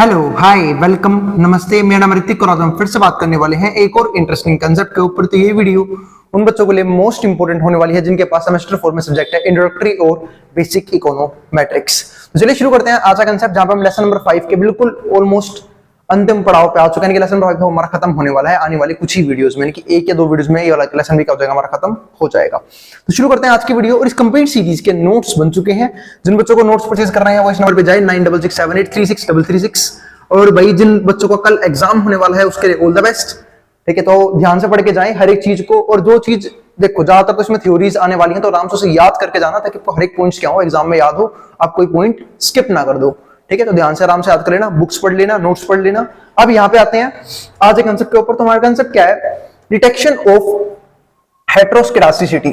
Hello hi welcome नमस्ते। मेरा नाम ऋतिक और आज हम फिर से बात करने वाले हैं एक और इंटरेस्टिंग कंसेप्ट के ऊपर। तो ये वीडियो उन बच्चों के लिए मोस्ट इंपोर्टेंट होने वाली है जिनके पास सेमेस्टर 4 में सब्जेक्ट है इंट्रोडक्टरी और बेसिक इकोनोमेट्रिक्स। तो चलिए शुरू करते हैं आज का कंसेप्ट, जहां पर हम लेसन नंबर 5 के बिल्कुल ऑलमोस्ट अंतिम पड़ाव पे आ चुके हैं कि लेसन नंबर 5 हमारा खत्म होने वाला है आने वाली कुछ ही वीडियोस में, यानी कि एक या दो वीडियोस में ये वाला लेसन भी क्या हो जाएगा, हमारा खत्म हो जाएगा। तो शुरू करते हैं आज की वीडियो। और इस कंप्लीट सीरीज के नोट्स बन चुके हैं। जिन बच्चों को नोट्स परचेज करना है वो इस नंबर पे जाए 9667836336। और भाई जिन बच्चों को कल एग्जाम होने वाला है उसके लिए ऑल द बेस्ट। ठीक है, तो ध्यान से पढ़ के जाएं हर एक चीज को। और जो चीज देखो ज्यादातर तो इसमें थ्योरीज आने वाली हैं, तो आराम से उसे याद करके जाना ताकि आपको हर एक पॉइंट्स क्या हो एग्जाम में याद हो, आप कोई पॉइंट स्किप ना कर दो। ठीक है, तो ध्यान से आराम से याद कर लेना, बुक्स पढ़ लेना, नोट्स पढ़ लेना। अब यहाँ पे आते हैं आज के कंसेप्ट के ऊपर। तो हमारा कंसेप्ट क्या है? डिटेक्शन ऑफ हेटेरोस्केडास्टिसिटी,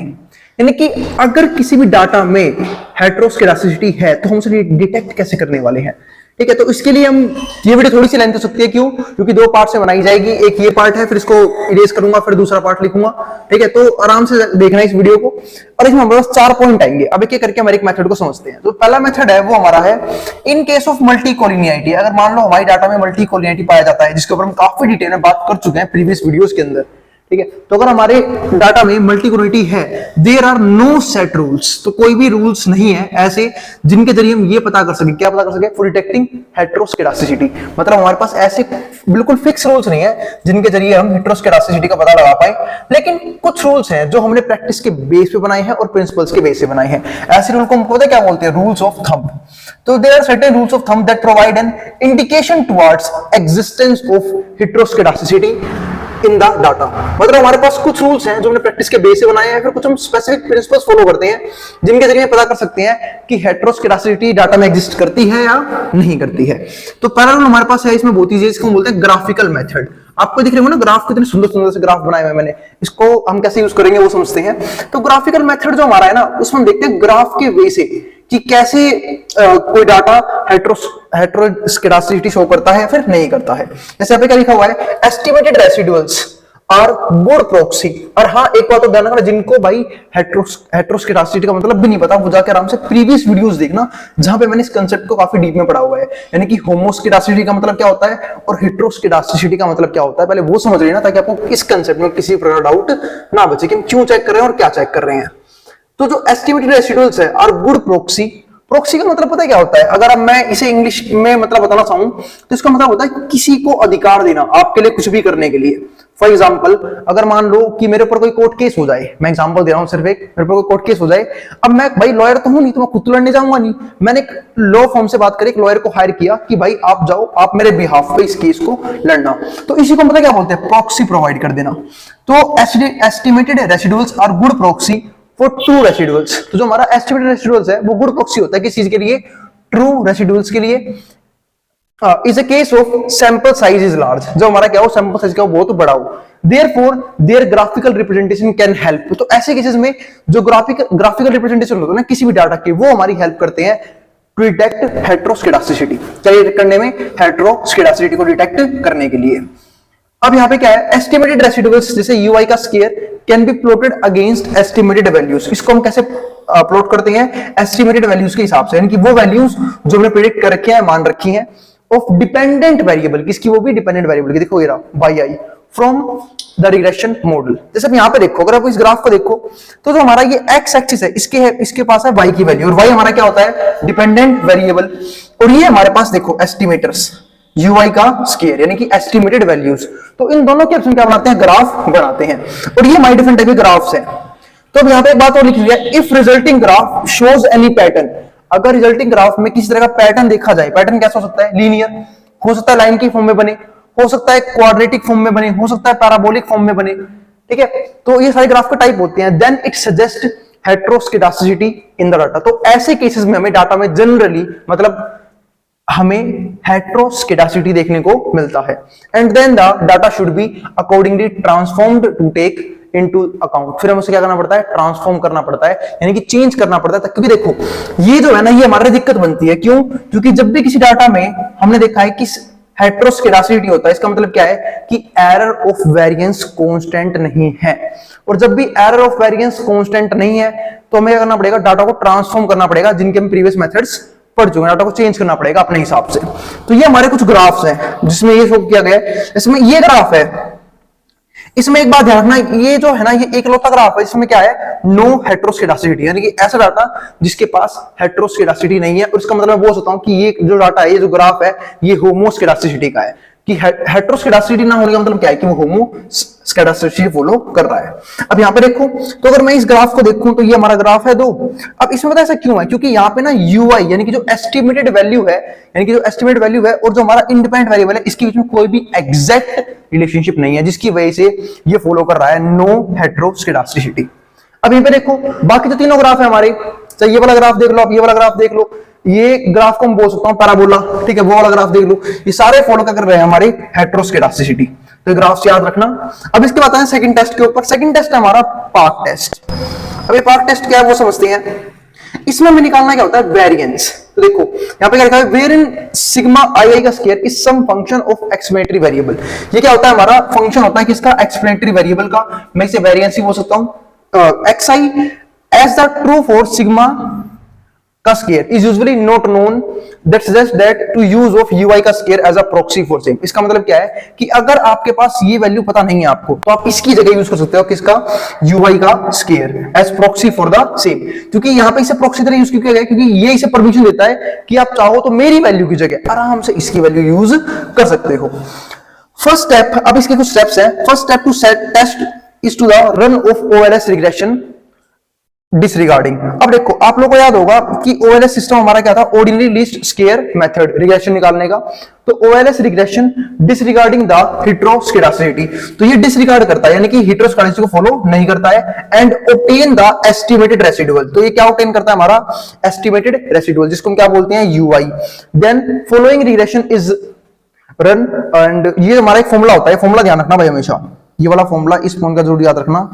यानी कि अगर किसी भी डाटा में हेटेरोस्केडास्टिसिटी है तो हम उसे डिटेक्ट कैसे करने वाले हैं। ठीक है, तो इसके लिए हम ये वीडियो थोड़ी सी लेंथ हो सकती है, क्यों? क्योंकि दो पार्ट से बनाई जाएगी। एक ये पार्ट है, फिर इसको इरेज करूंगा, फिर दूसरा पार्ट लिखूंगा। ठीक है, तो आराम से देखना इस वीडियो को। और इसमें हमारे पास 4 पॉइंट आएंगे। अब एक एक करके हमारे एक मेथड को समझते हैं। तो पहला मेथड है वो हमारा है in case of multi collinearity. अगर मान लो हमारी डाटा में मल्टी कोलिनियरिटी पाया जाता है, जिसके ऊपर हम काफी डिटेल में बात कर चुके हैं प्रीवियस वीडियोस के अंदर। ठीक है, तो अगर हमारे डाटा में मल्टी कोलिनियरिटी है, there are no set rules, तो कोई भी रूल्स नहीं है ऐसे जिनके जरिए हम ये पता कर सके, क्या पता कर सके? For detecting heteroscedasticity. मतलब हमारे पास ऐसे बिल्कुल फिक्स रूल्स नहीं है जिनके जरिए हम हेटेरोस्केडास्टिसिटी का पता लगा पाए, लेकिन कुछ रूल्स हैं जो हमने प्रैक्टिस के बेस पे बनाए हैं और प्रिंसिपल्स के बेस पे बनाए हैं। ऐसे रूल को हम पता क्या बोलते हैं? Rules of thumb. तो there are certain rules of thumb that provide an indication towards existence of heteroscedasticity in the data. मतलब हमारे पास कुछ रूल्स हैं जो हमने प्रैक्टिस के बेस से बनाए हैं, फिर कुछ हम स्पेसिफिक प्रिंसिपल्स फॉलो करते हैं जिनके जरिए पता कर सकते हैं कि हेटेरोस्केडास्टिसिटी डाटा में एग्जिस्ट करती है या नहीं करती है। तो पहला रूल हमारे पास है, इसमें बहुत ईजी है, इसको हम बोलते हैं ग्राफिकल मेथड। आपको दिख रहे हो ना ग्राफ, कितने सुंदर सुंदर से ग्राफ बनाए हुए मैंने। इसको हम कैसे यूज करेंगे वो समझते हैं। तो ग्राफिकल मेथड जो हमारा है ना, उसमें हम देखते हैं ग्राफ के वे से कि कैसे कोई डाटा हेटेरोस्केडास्टिसिटी शो करता है फिर नहीं करता है। जैसे यहाँ पे क्या लिखा हुआ है? Estimated residuals are good proxy. और हाँ, एक बात तो ध्यान रखना, जिनको भाई हेटेरोस्केडास्टिसिटी का मतलब भी नहीं पता, वो जाके आराम से प्रीवियस वीडियोस देखना जहां पे मैंने इस कंसेप्ट को काफी डीप में पढ़ा हुआ है। यानी कि होमोस्केडास्टिसिटी का मतलब क्या होता है और हेटेरोस्केडास्टिसिटी का मतलब क्या होता है, पहले वो समझ लेना ताकि आपको इस कंसेप्ट में किसी प्रकार डाउट ना बचे कि हम क्यों चेक कर रहे हैं और क्या चेक कर रहे हैं। तो जो एस्टिमेटेड रेसिडुअल्स है आर गुड प्रॉक्सी। प्रॉक्सी का मतलब पता है क्या होता है? अगर अब मैं इसे इंग्लिश में मतलब बताना चाहूं तो इसका मतलब होता है किसी को अधिकार देना आपके लिए कुछ भी करने के लिए। फॉर एग्जाम्पल, अगर मान लो कि मेरे ऊपर कोई कोर्ट केस हो जाए, मैं एग्जांपल दे रहा हूं सिर्फ एक, मेरे ऊपर कोई कोर्ट केस हो जाए। अब मैं भाई लॉयर तो हूं नहीं, तो मैं खुद तो लड़ने जाऊंगा नहीं। मैंने एक लॉ फॉर्म से बात करी, एक लॉयर को हायर किया कि भाई आप जाओ, आप मेरे बिहाफ पे इस केस को लड़ना। तो इसी को मतलब क्या बोलते हैं? प्रॉक्सी प्रोवाइड कर देना। तो estimated residuals are good proxy for true residuals. तो जो हमारा एस्टिमेटेड रेसिडुअल्स है वो गुड प्रॉक्सी होता है किस चीज के लिए? ट्रू रेसिडुअल्स के लिए। Is a case of sample size is large. जो हमारा क्या हो, सैंपल साइज क्या हो, बहुत बड़ा हो। Therefore there graphical representation can help. तो ऐसे केसेस में जो ग्राफिकल रिप्रेजेंटेशन होता है ना किसी भी डाटा के, वो हमारी हेल्प करते हैं टू डिटेक्ट हेटेरोस्केडास्टिसिटी, करने में, हेटेरोस्केडास्टिसिटी को डिटेक्ट करने के लिए। अब यहाँ पे क्या है? एस्टिमेटेड रेसिडुअल्स, जैसे यूआई का square can be plotted against estimated values. इसको हम कैसे प्लॉट करते हैं? एस्टिमेटेड वैल्यूज के हिसाब से, यानी कि वो वैल्यूज जो हमने प्रेडिक्ट कर रखी है, मान रखी है, ऑफ डिपेंडेंट वेरिएबल। किसकी? वो भी डिपेंडेंट वेरिएबल की। देखो ये रहा by I from the regression model. जैसे आप यहाँ पे देखो, अगर आप इस ग्राफ को देखो तो जो हमारा ये एक्स एक्सिस है, इसके पास है वाई की वैल्यू, और वाई हमारा क्या होता है? Dependent variable. और ये हमारे पास देखो एस्टिमेटर्स, यूआई का स्केयर यानी कि एस्टिमेटेड वैल्यूज। तो इन दोनों के ऑप्शन क्या बनाते हैं? ग्राफ बनाते हैं। और ये हमारी डिफरेंट टाइप के ग्राफ्स हैं। तो अब यहाँ पे एक बात और लिखी हुई है, if resulting graph shows any pattern. अगर रिजल्टिंग ग्राफ में किसी तरह का पैटर्न देखा जाए, पैटर्न कैसा हो सकता है? लीनियर हो सकता है, लाइन की फॉर्म में बने, हो सकता है क्वाड्रेटिक फॉर्म में बने, हो सकता है पैराबोलिक फॉर्म में बने। ठीक है, तो ये सारे ग्राफ का टाइप होते हैं। Then it suggest heteroscedasticity in the data. तो ऐसे केसेस में हमें डाटा में जनरली मतलब हमें हेटेरोस्केडास्टिसिटी देखने को मिलता है। And then the data should be accordingly transformed to take into account. फिर हमें उसे क्या करना पड़ता है? ट्रांसफॉर्म करना पड़ता है, यानी कि चेंज करना पड़ता है। क्योंकि देखो ये जो है ना, ये हमारे दिक्कत बनती है। क्यों? क्योंकि जब भी किसी डाटा में हमने देखा है कि हेटेरोस्केडास्टिसिटी होता है, इसका मतलब क्या है कि एरर ऑफ वेरिएंस कांस्टेंट नहीं है। और जब भी एरर ऑफ वेरिएंस कांस्टेंट नहीं है तो हमें क्या करना पड़ेगा? डाटा को ट्रांसफॉर्म करना पड़ेगा, जिनके हम प्रीवियस मेथड्स पढ़ चुके हैं, डाटा को चेंज करना पड़ेगा अपने हिसाब से। तो ये हमारे कुछ ग्राफ्स हैं जिसमें ये शो किया गया है। इसमें ये ग्राफ है, इसमें एक बात ध्यान रखना, ये जो है ना ये एक लौता ग्राफ है जिसमें क्या है, नो हेट्रोस्केडासिटी, यानी कि ऐसा डाटा जिसके पास हेट्रोस्केडासिटी नहीं है। और इसका मतलब मैं बोल सकता हूं कि ये जो डाटा है, ये जो ग्राफ है, ये होमोस्केडासिटी का है, कि हेट्रोस्केडासिटी ना होने का मतलब क्या है कि वो होमोस्केडासिटी फॉलो कर रहा है। अब यहाँ पे देखो, तो अगर मैं इस ग्राफ को देखूं तो ये हमारा ग्राफ है 2। अब इसमें पता ऐसा क्यों है, क्योंकि यहाँ पे ना यूआई यानी कि जो एस्टिमेटेड वैल्यू है, यानी कि जो एस्टिमेटेड वैल्यू है और जो हमारा इंडिपेंडेंट वेरिएबल है, इसके बीच में कोई भी एग्जैक्ट रिलेशनशिप नहीं है, जिसकी वजह से ये फॉलो कर रहा है नो हेट्रोस्केडासिटी। अब यहाँ पे देखो, बाकी जो तीनों ग्राफ है हमारे, चाहे ये वाला ग्राफ देख लो, आप ये वाला ग्राफ देख लो, ये ग्राफ को हम बोल सकता हूं पैराबोला, ठीक है, वो वाला ग्राफ देख लो, ये सारे फॉलो कर रहे हैं हमारी हेट्रोस्केडासिटी। तो ग्राफ याद रखना। अब इसके बाद आते हैं सेकंड टेस्ट के ऊपर। सेकंड टेस्ट है हमारा पार्क टेस्ट। अब ये पार्क टेस्ट क्या है वो समझते हैं। इसमें हमें निकालना क्या होता है, वेरिएंस। तो देखो यहां पे क्या लिखा है, वेयर इन सिग्मा आई का square is some function of explanatory variable. ये क्या होता है, हमारा फंक्शन होता है किसका, एक्सप्लेनेटरी वेरिएबल का। मैं इसे वेरिएंस ही बोल सकता हूं। X I as the true for sigma का square is usually not known, that suggest that to use of UI का square as a proxy for same. इसका मतलब क्या है कि अगर आपके पास ये वैल्यू पता नहीं है आपको, तो आप इसकी जगह यूज कर सकते हो किसका, यूआई का square as proxy for the same. क्योंकि यहां पे इसे प्रॉक्सी तरह यूज किया गया क्योंकि ये इसे परमिशन देता है कि आप चाहो तो मेरी वैल्यू की जगह आराम से इसकी वैल्यू यूज कर सकते हो। फर्स्ट स्टेप, अब इसके कुछ स्टेप्स हैं। First step to test is to the run of OLS regression disregarding. अब देखो आप लोगों को याद होगा कि ओएलएस सिस्टम हमारा क्या था, ordinary least square method regression निकालने का। तो ओएलएस रिग्रेशन डिसरिगार्डिंग द हेट्रोस्केडासिटी, तो ये डिसरिगार्ड करता है यानी कि हेट्रोस्केडासिटी को फॉलो नहीं करता है। And obtain the estimated residual, तो ये क्या ऑब्टेन करता है, हमारा एस्टिमेटेड रेसिडुअल, जिसको हम क्या बोलते हैं, u i. Then following regression is run, and ये हमारा एक फॉर्मूला होता है, फॉर्मूला ध्यान रखना भाई हमेशा, ये वाला फॉर्मूला इस पॉइंट का जरूर याद रखना,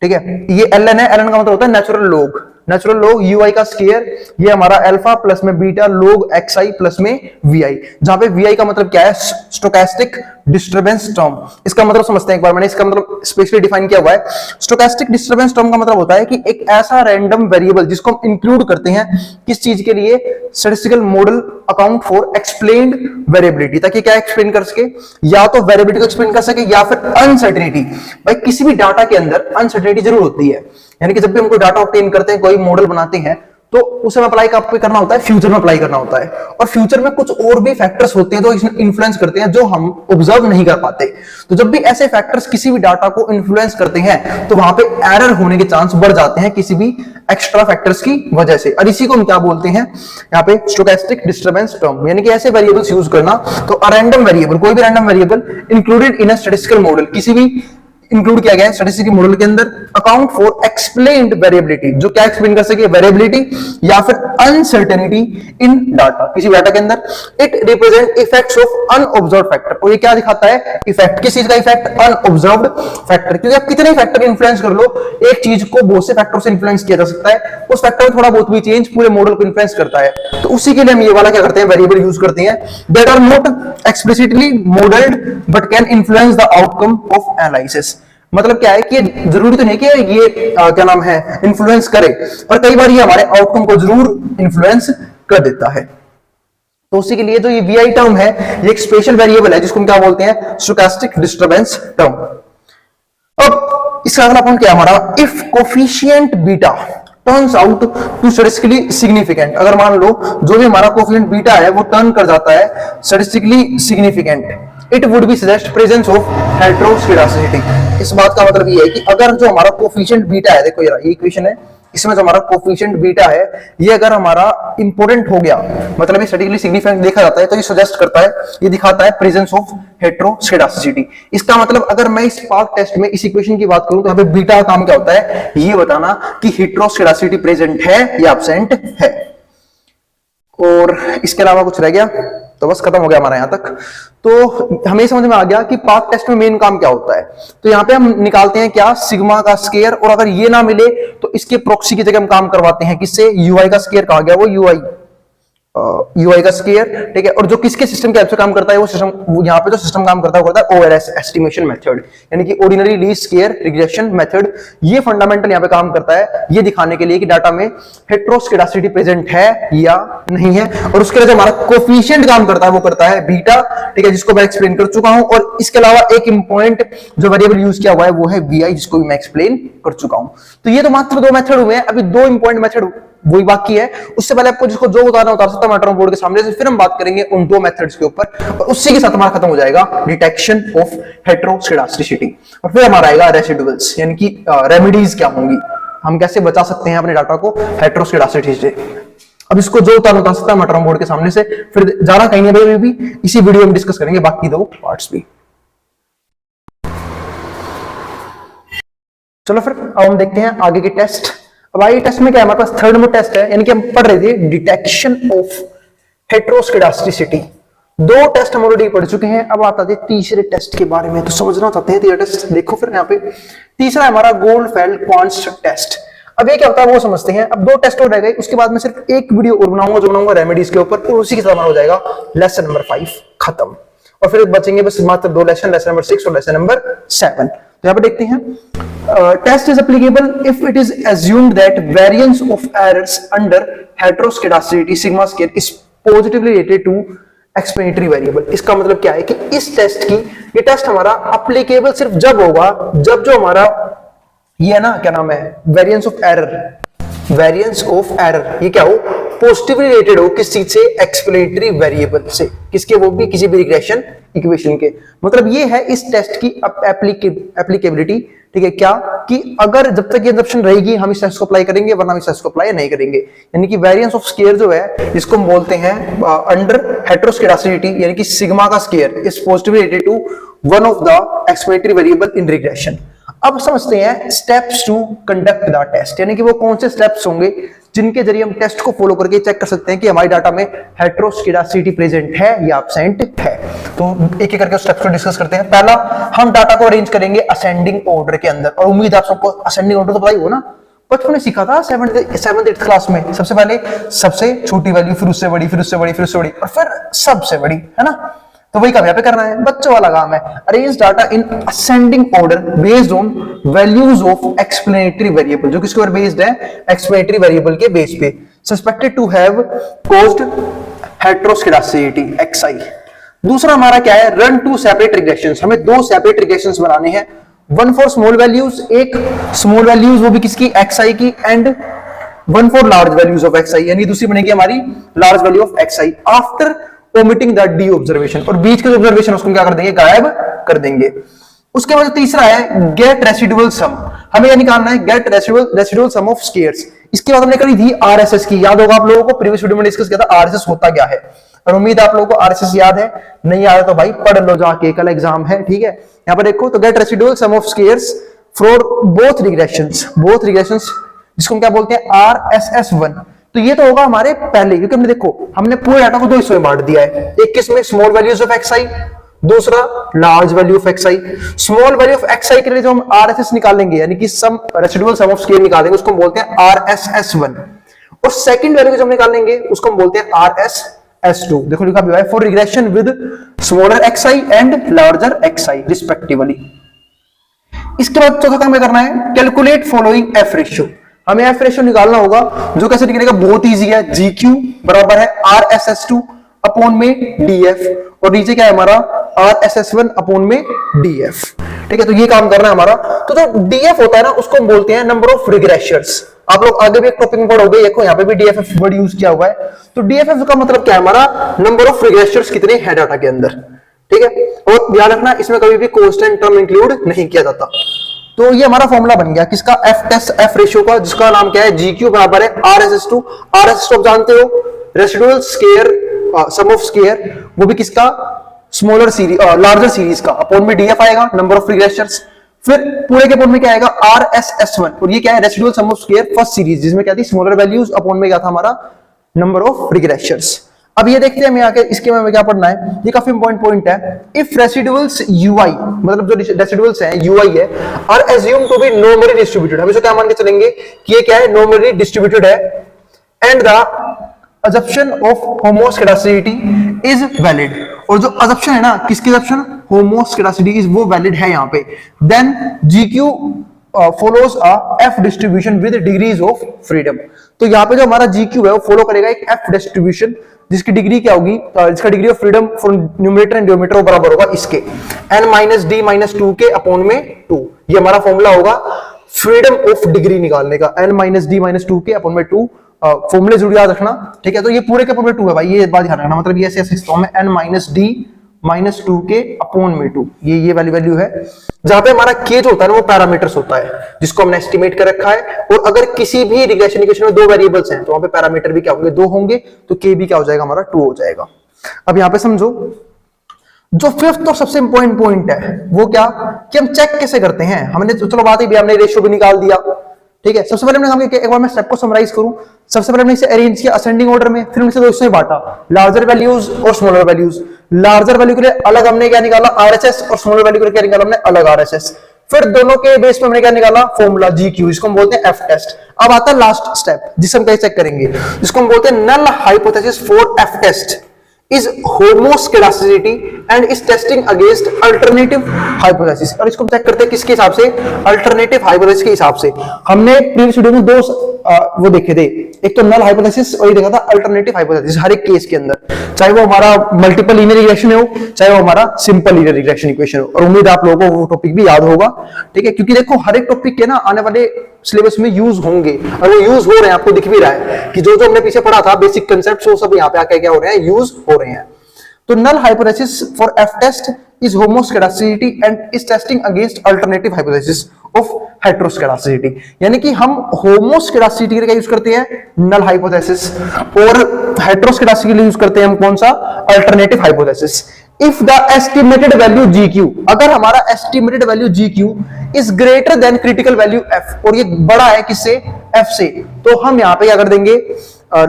ठीक है। ये ln है, ln का मतलब होता है natural log, natural log UI का स्क्वायर, ये हमारा अल्फा प्लस में बीटा लॉग xi प्लस में vi, जहां पे vi का मतलब क्या है, स्टोकेस्टिक डिस्टरबेंस टर्म। इसका मतलब समझते हैं एक बार, मैंने इसका मतलब स्पेशली डिफाइन किया हुआ है। स्टोकेस्टिक डिस्टरबेंस टर्म का मतलब होता है कि एक ऐसा रैंडम वेरिएबल जिसको हम इंक्लूड करते हैं किस चीज के लिए, statistical model account for explained variability, ताकि क्या एक्सप्लेन कर सके, या तो वेरिएबिलिटी को एक्सप्लेन कर सके या फिर अनसर्टेनिटी। भाई किसी भी डाटा के अंदर अनसर्टेनिटी जरूर होती है, यानी कि जब भी हम कोई डाटा ऑब्टेन करते हैं, कोई मॉडल बनाते हैं, तो उसे अप्लाई कब पे करना होता है, फ्यूचर में अप्लाई करना होता है। और फ्यूचर में कुछ और भी फैक्टर्स होते हैं जो इसमें इन्फ्लुएंस करते हैं, जो हम ऑब्जर्व नहीं कर पाते। तो जब भी ऐसे फैक्टर्स किसी भी डाटा को इन्फ्लुएंस करते हैं, तो वहां पे एरर होने के चांस बढ़ जाते हैं किसी भी एक्स्ट्रा फैक्टर्स की वजह से। और इसी को हम क्या बोलते हैं यहाँ पे, स्टोकेस्टिक डिस्टरबेंस टर्म, यानी कि ऐसे वेरिएबल्स यूज करना। तो रैंडम वेरिएबल, कोई भी random variable included in a statistical model, किसी भी इंक्लूड किया गया है स्टैटिस्टिकल मॉडल के अंदर, अकाउंट फॉर एक्सप्लेन्ड वेरिएबिलिटी, जो क्या एक्सप्लेन कर सके, वेरिएबिलिटी या फिर अनसर्टेनिटी इन डाटा, किसी डाटा के अंदर। It represent effects of unobserved factor, और ये क्या दिखाता है, इफेक्ट, किस चीज का इफेक्ट, अनऑब्जर्व्ड फैक्टर। क्योंकि आप कितने फैक्टर इन्फ्लुएंस कर लो, एक चीज को बहुत से फैक्टर से इन्फ्लुएंस किया जा सकता है, उस फैक्टर में थोड़ा बहुत भी चेंज पूरे मॉडल को इन्फ्लुएंस करता है। तो उसी के लिए हम ये वाला क्या करते हैं, वेरिएबल यूज करते हैं, that are not explicitly modelled but can influence the outcome of analysis. मतलब क्या है कि जरूरी तो नहीं कि ये क्या नाम है, इन्फ्लुएंस करे, पर कई बार ये हमारे आउटकम को जरूर इन्फ्लुएंस कर देता है। तो उसी के लिए जो ये वी टर्म है, ये एक स्पेशल वेरिएबल है जिसको हम क्या बोलते हैं, स्टोकेस्टिक डिस्टरबेंस टर्म। अब इसका अगला पॉइंट क्या है हमारा, if coefficient beta turns out to statistically significant. अगर मान लो जो भी हमारा कोफिशिएंट बीटा है वो टर्न कर जाता है statistically significant, it would be suggest presence of heteroscedasticity. इस बात का मतलब ये है कि अगर जो हमारा कोफिशिएंट बीटा है, देखो ये इक्वेशन है, इसमें जो हमारा कोफिशिएंट बीटा है, ये अगर हमारा इंपोर्टेंट हो गया, मतलब ये स्टैटिस्टिकली सिग्निफिकेंट देखा जाता है, तो ये सजेस्ट करता है, ये दिखाता है प्रेजेंस ऑफ हेट्रोस्केडासिटी। इसका मतलब अगर मैं इस पार्क टेस्ट में इस इक्वेशन की बात करूं, तो यहाँ पे बीटा का काम क्या होता है, ये बताना कि हेट्रोस्केडासिटी प्रेजेंट है या एब्सेंट है। और इसके अलावा कुछ रह गया, तो बस खत्म हो गया हमारा यहां तक। तो हमें समझ में आ गया कि पार्क टेस्ट में मेन काम क्या होता है। तो यहाँ पे हम निकालते हैं क्या, सिग्मा का स्क्वायर, और अगर ये ना मिले तो इसके प्रॉक्सी की जगह हम काम करवाते हैं, किससे, यूआई का स्क्वायर कहा गया वो यूआई, यूआई का स्केयर, ठीक है। और जो किसके सिस्टम के हेल्प से काम करता है वो सिस्टम, यहाँ पे जो सिस्टम काम करता है वो करता है ओआरएस एस्टिमेशन मेथड, यानी कि ordinary least square regression method. ये फंडामेंटल यहाँ पे काम करता है ये दिखाने के लिए कि डाटा में हेट्रोस्केडासिटी प्रेजेंट है या नहीं है। और उसके लिए जो हमारा कोफिशिएंट काम करता है वो करता है बीटा, ठीक है, जिसको मैं एक्सप्लेन कर चुका हूं। और इसके अलावा एक इंपॉर्टेंट जो वेरिएबल यूज किया हुआ है वो है वीआई, जिसको भी मैं एक्सप्लेन कर चुका हूं। तो ये तो मात्र दो मेथड हुए हैं, अभी दो इंपॉर्टेंट मेथड वही बाकी है। उससे पहले आपको जिसको जो उतारना उतार सकता है मैटर बोर्ड के सामने से, फिर हम बात करेंगे उन दो मेथड्स के ऊपर, और उसी के साथ हमारा खत्म हो जाएगा डिटेक्शन ऑफ हेट्रोस्केडास्टिसिटी। और फिर हमारा आएगा रेसिडुअल्स, यानी कि रेमेडीज क्या होंगी, हम कैसे बचा सकते हैं अपने डाटा को हेट्रोस्केडास्टिसिटी से। अब इसको जो उतार सकता है मैटर बोर्ड के सामने से, फिर जाना कहीं नहीं भी इसी वीडियो में डिस्कस करेंगे बाकी दो पार्ट्स भी। चलो फिर अब हम देखते हैं आगे के टेस्ट। अब आगे टेस्ट में क्या है, हमारे पास थर्ड नंबर टेस्ट है, यानी कि हम पढ़ रहे थे डिटेक्शन ऑफ हेट्रोस्केडास्टिसिटी। दो टेस्ट हम ऑलरेडी पढ़ चुके हैं, अब आता है तीसरे टेस्ट के बारे में। तो समझना चाहते हैं तीसरा टेस्ट, देखो फिर यहाँ पे तीसरा है हमारा गोल्डफेल्ड क्वांट्स टेस्ट। अब ये क्या होता है वो समझते हैं। अब दो टेस्ट हो रह गए, उसके बाद में सिर्फ एक वीडियो और बनाऊंगा जो बनाऊंगा रेमेडीज के ऊपर, और उसी के साथ हो जाएगा लेसन नंबर 5 खत्म। और फिर बचेंगे बस मात्र दो लेसन, लेसन नंबर 6 और लेसन नंबर 7। तो यहाँ पे देखते हैं, test is applicable if it is assumed that variance of errors under heteroscedasticity sigma square is positively related to explanatory variable। इसका मतलब क्या है कि इस टेस्ट की, ये टेस्ट हमारा एप्लीकेबल सिर्फ जब होगा जब जो हमारा ये है ना, क्या नाम है, variance of error, variance of error ये क्या हो, पॉजिटिवली रिलेटेड हो किस चीज से, एक्सप्लेनेटरी वेरिएबल से, किसके, वो भी किसी भी रिग्रेशन इक्वेशन के। मतलब ये है इस टेस्ट की एप्लीकेबिलिटी, ठीक है, क्या कि अगर जब तक ये असम्पशन रहेगी हम इस टेस्ट को अप्लाई करेंगे, वरना हम इस टेस्ट को अप्लाई नहीं करेंगे। यानी कि वेरिएंस ऑफ स्केयर जो है जिसको हम बोलते हैं अंडर हेट्रोस्केडासिटी, यानी कि सिग्मा का square is positively related to one of the explanatory variable in regression. अब समझते हैं steps to conduct the test, यानी कि वो कौन से स्टेप्स होंगे जिनके जरिए हम टेस्ट को फॉलो करके चेक कर सकते हैं कि हमारे डाटा में हेट्रोस्केडासिटी प्रेजेंट है या एब्सेंट है। तो एक एक करके स्टेप्स को डिस्कस करते हैं। पहला, हम डाटा को अरेंज करेंगे असेंडिंग ऑर्डर के अंदर, और उम्मीद आप सबको असेंडिंग ऑर्डर तो पता ही हो ना, बचपन में सीखा था 7th 8th क्लास में। सबसे पहले सबसे छोटी वैल्यू, फिर उससे बड़ी, फिर उससे बड़ी, फिर उससे बड़ी, और फिर सबसे बड़ी, है ना। तो वही काम यहाँ पे करना है, बच्चों वाला काम है। Arrange data in ascending order based on values of explanatory variable, जो किसके ऊपर बेस्ड है, एक्सप्लेनेटरी वेरिएबल के बेस पे, suspected to have caused heteroscedasticity xi। दूसरा हमारा क्या है, रन टू सेपरेट रिग्रेशंस, हमें दो सेपरेट रिग्रेशंस बनाने हैं, वन फॉर स्मॉल वैल्यूज, एक स्मॉल वैल्यूज वो भी किसकी, xi की, and one for large values of xi, यानी दूसरी बनेगी हमारी large value of xi after omitting the D observation, और बीच के ऑब्जर्वेशन उसको क्या कर देंगे, गायब कर देंगे। उसके बाद तीसरा है गेट रेसिडुअल सम, हमें यह निकालना है get residual sum of squares. इसके बाद हमने करी थी आरएसएस की, याद होगा आप लोगों को, प्रीवियस वीडियो में डिस्कस किया था आरएसएस होता क्या है, और उम्मीद है आप लोगों को आरएसएस याद है, नहीं याद है तो भाई पढ़ लो जाके, कल एग्जाम है, ठीक है। यहाँ पर देखो, तो get residual sum of squares for both regressions, जिसको हम क्या बोलते हैं, RSS1। तो ये तो होगा हमारे पहले, क्योंकि हमने देखो हमने पूरे डाटा को दो हिस्सों में बांट दिया है, एक किसमें, स्मॉल वैल्यूज ऑफ xi, दूसरा large value of xi। Small value of xi के लिए जो हम RSS निकालेंगे, यानी कि सम रेसिडुअल सम ऑफ स्केयर निकालेंगे, उसको हम बोलते हैं RSS1। और सेकंड वैल्यू जो हम निकालेंगे उसको हम बोलते हैं RSS2। देखो लिखा भी है, for regression with smaller xi and larger xi respectively. इसके बाद चौथा काम क्या करना है, कैलकुलेट फॉलोइंग एफ रेशियो, हमें एफ रेशियो निकालना होगा, जो कैसे निकलेगा, बहुत इजी है, GQ बराबर है RSS2 अपॉन में DF, और नीचे क्या है हमारा RSS1 अपॉन में DF, ठीक है। तो ये काम करना है हमारा। तो जो DF होता है ना, उसको हम बोलते हैं नंबर ऑफ रिग्रेशर्स। आप लोग आगे भी एक टॉपिक में पढ़ोगे, देखो यहाँ पे भी DFF वर्ड यूज किया हुआ है। तो DFF का मतलब क्या है, हमारा नंबर ऑफ रिग्रेशर्स कितने हैं डाटा के अंदर, ठीक है। और ध्यान रखना, इसमें कभी भी कांस्टेंट टर्म इंक्लूड नहीं किया जाता। तो ये हमारा फॉर्मूला बन गया किसका, एफ रेशियो का, जिसका नाम क्या है, GQ बराबर है RSS2। RSS2 आप जानते हो, residual square sum of square, वो भी किसका, स्मॉलर सीरीज, लार्जर सीरीज का, अपॉन में DF आएगा, नंबर ऑफ रिग्रेशंस। फिर पूरे के अपॉन में क्या आएगा, RSS1, और ये क्या है, residual sum of square first series, जिसमें क्या थी, स्मॉलर वैल्यूज, अपॉन में क्या था हमारा, नंबर ऑफ रिग्रेशंस। अब ये देखते हैं हमें आके इसके में क्या पढ़ना है, ये काफी इंपॉर्टेंट पॉइंट है। इफ रेसिडुअल्स ui, मतलब जो रेसिडुअल्स हैं ui है, are assume to be normally distributed, हमेशा क्या मान के चलेंगे कि ये क्या है, नॉर्मली डिस्ट्रीब्यूटेड है, and the assumption of homoscedasticity is valid, और जो assumption है ना, किसकी assumption, homoscedasticity is वो valid है यहाँ पे, then GQ follows a F distribution with degrees of freedom। तो यहाँ पे जो हमारा GQ है वो फॉलो करेगा एक F डिस्ट्रीब्यूशन जिसकी डिग्री क्या होगी, जिसका degree of freedom for numerator and denominator बराबर होगा इसके n-d-2 के अपॉन में 2। ये हमारा फॉर्मूला होगा फ्रीडम ऑफ डिग्री निकालने का, n-d-2 के अपॉन में 2। फॉर्मूले जरूर याद रखना, ठीक है। तो ये पूरे के अपॉन में 2 है भाई, ये बात ध्यान रखना, मतलब ये ऐसे ऐसे फॉर्म में n-d-2 के अपॉन में 2, ये वाली वैल्यू है। जहां पे हमारा k जो होता है ना वो पैरामीटर्स होता है जिसको हमने एस्टिमेट कर रखा है, और अगर किसी भी रिग्रेशन इक्वेशन में दो वेरिएबल्स हैं तो वहां पे पैरामीटर भी क्या होंगे, 2 होंगे, तो k भी क्या हो जाएगा हमारा 2 हो जाएगा। अब यहां पे समझो जो फिफ्थ और सबसे इंपॉर्टेंट पॉइंट है वो क्या, कि हम चेक कैसे करते हैं। हमने चलो बात है, हमने रेशियो भी निकाल दिया, ठीक है। सबसे पहले हमने एक बार मैं स्टेप को समराइज करूं, सबसे पहले हमने इसे अरेंज किया असेंडिंग ऑर्डर में, फिर हमने दो हिस्सों में बांटा, लार्जर वैल्यूज और स्मॉलर वैल्यूज। लार्जर वैल्यू के लिए अलग हमने क्या निकाला आरएचएस, और स्मॉलर वैल्यू के लिए क्या निकाला हमने अलग आरएचएस। फिर दोनों के बेस पे हमने क्या निकाला फॉर्मूला GQ, जिसको हम बोलते हैं एफ टेस्ट। अब आता है लास्ट स्टेप जिसे हम कैसे चेक करेंगे, जिसको हम बोलते हैं null hypothesis for F test is homoscedasticity and is testing against alternative hypothesis। और इसको हम चेक करते हैं किसके हिसाब से, अल्टरनेटिव हाइपोथेसिस के हिसाब से। हमने प्रीवियस वीडियो में दो वो देखे थे, एक तो नल हाइपोथेसिस और ये देखा था अल्टरनेटिव हाइपोथेसिस। हर एक केस के अंदर, चाहे वो हमारा मल्टीपल लीनियर रिग्रेशन हो, चाहे वो हमारा सिंपल लीनियर रिग्रेशन इक्वेशन हो, और उम्मीद आप लोगों को वो टॉपिक भी याद होगा, ठीक है। क्योंकि देखो हर एक टॉपिक के ना आने वाले सिलेबस में यूज होंगे, और वो यूज हो रहे हैं, आपको दिख भी रहा है कि जो जो हमने पीछे पढ़ा था बेसिक कांसेप्ट्स वो सब यहाँ पे आके क्या हो रहे हैं, यूज हो रहे हैं। तो null hypothesis for F test is homoscedasticity and is testing against alternative hypothesis of heteroscedasticity. यानी कि हम homoscedasticity के लिए क्या यूज करते हैं, नल हाइपोथेसिस, और हेटेरोस्केडासिटी के लिए यूज करते हैं हम कौन सा, alternative hypothesis. If the estimated value GQ, अगर हमारा estimated value GQ is greater than critical value F, और ये बड़ा है किससे, F से, तो हम यहाँ पे क्या कर देंगे,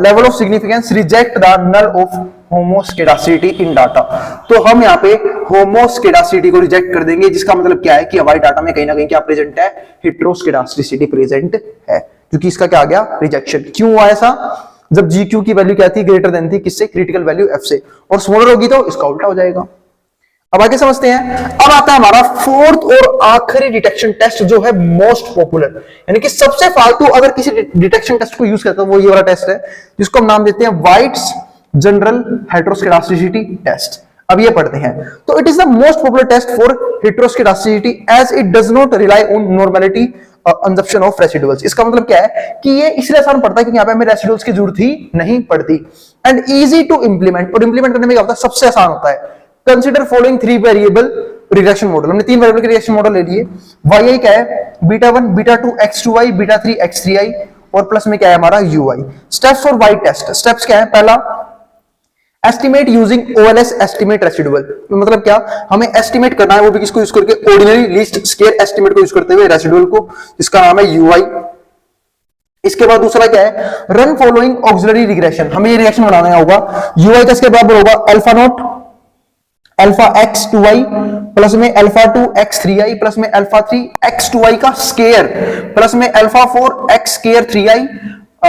level of significance reject the null of homoscedasticity in data। तो हम यहाँ पे homoscedasticity को रिजेक्ट कर देंगे, जिसका मतलब क्या है कि हमारे डाटा में कहीं ना कहीं क्या प्रेजेंट है, heteroscedasticity प्रेजेंट है, क्योंकि इसका क्या आ गया, रिजेक्शन। क्यों हुआ ऐसा, जब GQ की वैल्यू क्या थी, ग्रेटर देन थी किससे, क्रिटिकल वैल्यू F से, और स्मॉलर होगी तो इसका उल्टा हो जाएगा। अब आगे समझते हैं। अब आता है हमारा फोर्थ और आखिरी डिटेक्शन टेस्ट जो है मोस्ट पॉपुलर, यानी कि सबसे फालतू अगर किसी डिटेक्शन टेस्ट को यूज करते हैं वो ये वाला टेस्ट है, जिसको हम नाम देते हैं व्हाइट्स जनरल हेटेरोस्केडासिटी टेस्ट। अब ये पढ़ते हैं, तो it is the most popular test for heteroscedasticity as it does not rely on normality assumption of residuals. इसका मतलब क्या है कि ये इसलिए आसान पड़ता है क्योंकि यहाँ पे हमें रेसिडुअल्स की जरूरत ही नहीं पड़ती, एंड इजी टू इंप्लीमेंट, और इंप्लीमेंट करने में क्या होता है, सबसे आसान होता है। Consider following 3 variable regression model, हमने 3 वेरिएबल के रिग्रेशन मॉडल ले लिए। yi क्या है, β1 β2 x2y β3 x3y, और प्लस में क्या है हमारा ui। Steps for y test, steps क्या है, पहला estimate using OLS estimate residual, मतलब क्या, हमें एस्टिमेट करना है, वो भी किसको यूज करके, ऑर्डिनरी लीस्ट स्क्वायर एस्टिमेट को यूज करते हुए रेसिडुअल को, जिसका नाम है UI। इसके बाद दूसरा क्या है, रन फॉलोइंग ऑक्सिलरी रिग्रेशन, हमें ये रिग्रेशन बनाना होगा। UI का इसके बराबर होगा alpha not alpha x2y plus में अल्फा 2 x3y प्लस में अल्फा 3 x2y का स्क्वायर प्लस में alpha 4 x square 3y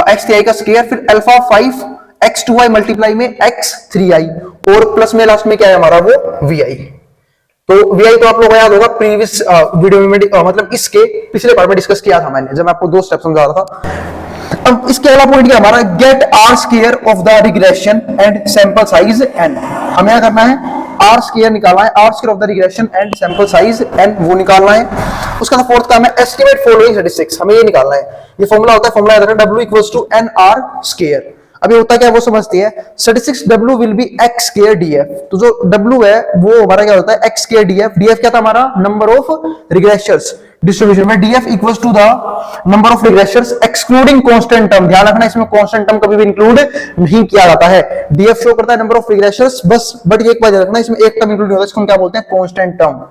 x3y का स्क्वायर, फिर अल्फा 5 x2y मल्टीप्लाई में x3y, और प्लस में लास्ट में क्या है हमारा वो vi। तो vi तो आप लोगों को याद होगा, प्रीवियस वीडियो में मतलब इसके पिछले पार्ट में डिस्कस किया था मैंने, जब मैं आपको 2 स्टेप समझा रहा था। अब इसके अगला पॉइंट क्या हमारा, get R square of the regression and sample size n। हमें क्या करना है, आर स्क्वायर निकालना है, R square of the regression and sample size n वो निकालना है। उसका फोर्थ काम है एस्टिमेट फॉलोइंग स्टैटिस्टिक्स, हमें ये निकालना है। ये फॉर्मूला होता है, फॉर्मूला याद रखना, W = nr स्क्वायर। अभी होता क्या है वो समझते हैं, statistics W will be x square df। तो जो W है वो हमारा क्या होता है, x स्क्वायर df। df क्या था हमारा, नंबर ऑफ रिग्रेशंस डिस्ट्रीब्यूशन में, df equals to the number of regressions excluding constant term. ध्यान रखना इसमें कांस्टेंट टर्म कभी भी इंक्लूड नहीं किया जाता है। df शो करता है नंबर ऑफ रिग्रेशंस बस, बट ये एक बात रखना इसमें एक टर्म इंक्लूड होता है, इसको हम क्या बोलते हैं, कांस्टेंट टर्म।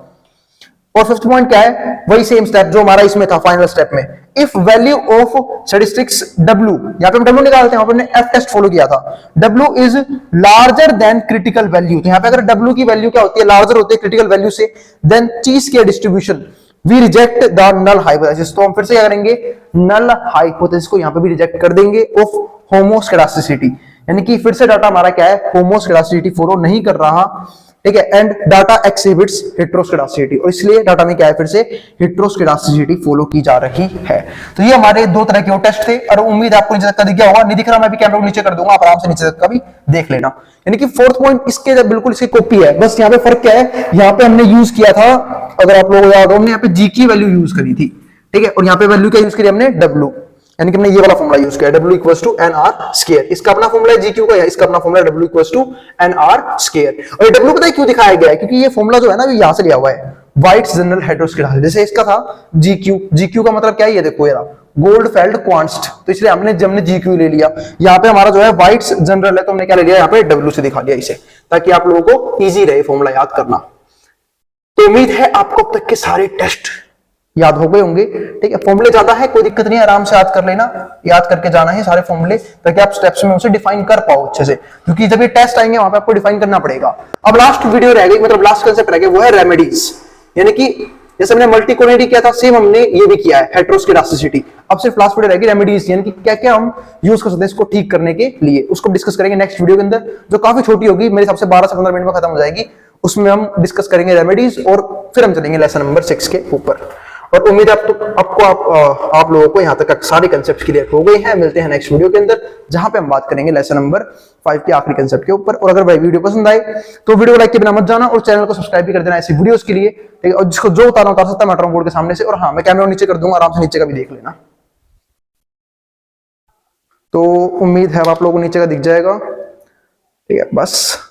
और फिफ्थ पॉइंट क्या है, वही सेम स्टेप जो हमारा इसमें था फाइनल स्टेप में, if value of statistics W, यहां पे हम W निकालते हैं, वहां पे हमने F टेस्ट फॉलो किया था, W is larger than critical value. तो यहां पे अगर W की वैल्यू क्या होती है, लार्जर होती है क्रिटिकल वैल्यू से, then chi square distribution we reject the null hypothesis. तो हम फिर से क्या करेंगे, नल हाइपोथेसिस को यहां पे भी रिजेक्ट कर देंगे ऑफ होमोस्केडासिटी। यानी कि फिर से डाटा हमारा क्या है, होमोस्केडास्टिसिटी फॉलो नहीं कर रहा, ठीक है, एंड डाटा एक्सिबिट्स हेटेरोस्केडास्टिसिटी, और इसलिए डाटा में क्या है, फिर से हेटेरोस्केडास्टिसिटी फॉलो की जा रही है। तो ये हमारे दो तरह के टेस्ट थे, और उम्मीद है आपको नीचे तक का दिख गया होगा। नहीं दिख रहा मैं भी कैमरा को नीचे कर दूंगा, आप आराम से नीचे तक का भी देख लेना। यानी कि फोर्थ पॉइंट इसके बिल्कुल इसकी कॉपी है, बस यहाँ पे फर्क क्या है, यहाँ पे हमने यूज किया था, अगर आप लोगों को याद हो, हमने यहाँ पे जी की वैल्यू यूज करी थी, ठीक है, और यहाँ पे वैल्यू क्या यूज करी हमने, डब्ल्यू, यानी कि हमने ये वाला फॉर्मूला यूज किया, W equals to N R square. इसका अपना फॉर्मूला है GQ का, इसका अपना फॉर्मूला है W equals to N R square. और ये W पता है क्यों दिखाया गया है, क्योंकि ये फॉर्मूला जो है ना, ये यहां से लिया हुआ है, व्हाइट्स जनरल हेटेरोस्केडास्टिसिटी। जैसे इसका था GQ का मतलब क्या है, ये देखो, ये गोल्डफेल्ड क्वांस्ट, तो इसलिए हमने GQ ले लिया। यहाँ पे हमारा जो है व्हाइट्स जनरल है, तो हमने क्या ले लिया, यहाँ पे W से दिखा दिया इसे, ताकि आप लोगों को इजी रहे फॉर्मूला याद करना। तो उम्मीद है आपको अब तक के सारे टेस्ट याद हो गए होंगे, ठीक है। फॉर्मूले ज्यादा है, कोई दिक्कत नहीं है, आराम से याद कर लेना, याद करके जाना है सारे फॉर्मूले, ताकि आप स्टेप्स में उसे डिफाइन कर पाओ अच्छे से, क्योंकि जब ये टेस्ट आएंगे वहां पे आपको डिफाइन करना पड़ेगा। अब लास्ट वीडियो रह गई, मतलब लास्ट कंसेप्ट रह गया, वो है रेमेडीज। यानी कि जैसे हमने मल्टीकोनिटी किया था, सेम हमने ये भी किया है, हेटेरोस्केडास्टिसिटी। अब सिर्फ लास्ट वीडियो रहेगी रेमेडीज, यानी कि क्या क्या हम यूज कर सकते हैं इसको ठीक करने के लिए, उसको डिस्कस करेंगे नेक्स्ट वीडियो के अंदर, जो काफी छोटी होगी, मेरे हिसाब से 12 से 15 मिनट में खत्म हो जाएगी। उसमें हम डिस्कस करेंगे रेमेडीज, और फिर हम चलेंगे लेसन नंबर 6 के ऊपर। और उम्मीद है आप लोगों को यहाँ तक सारे कंसेप्ट क्लियर हो गए हैं। मिलते हैं नेक्स्ट वीडियो के अंदर, जहां पे हम बात करेंगे लेसन नंबर 5 के आखिरी कंसेप्ट के ऊपर। और अगर भाई वीडियो पसंद आए तो वीडियो को लाइक के बिना मत जाना, और चैनल को सब्सक्राइब भी कर देना ऐसी वीडियोस के लिए, ठीक है। और जिसको जो उतारना उतार सकता है मैटर बोर्ड के सामने से, और हाँ, मैं कैमरा नीचे कर दूंगा, आराम से नीचे का भी देख लेना। तो उम्मीद है आप लोगों को नीचे का दिख जाएगा, ठीक है। बस